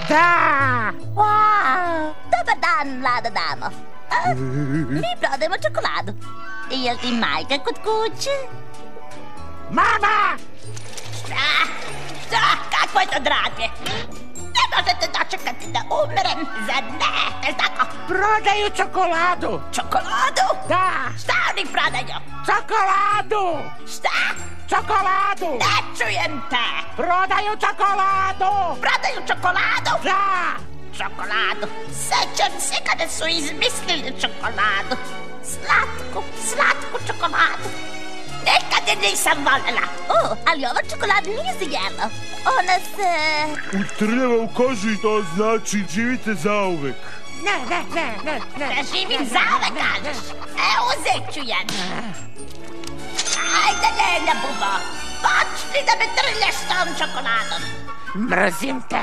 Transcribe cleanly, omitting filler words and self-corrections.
Da! Dobar dan, mlada damo. Mi prodajemo čokoladu. Jel ti majka kod kuće? Mama! Šta? Kakvo je to drage? Ne možete dočekati da umrem, zar ne? Jel tako? Prodaju čokoladu! Čokoladu? Da! Šta oni prodaju? Čokoladu! Šta? Čokoladu! Ne čujem te! Prodaju čokoladu! Prodaju čokoladu? Da! Čokoladu. Sećam se kada su izmislili čokoladu. Slatku čokoladu. Nikad je nisam voljela. Ali ova čokolada nije za jelo. Ona se... Utrljava u koži, to znači živite zauvek. Ne. Da živim zauvek, kažeš. Uzet ću jednu. Ajde, Lelja bubo. Počni da me trljaš s tom čokoladom. Mrzim te.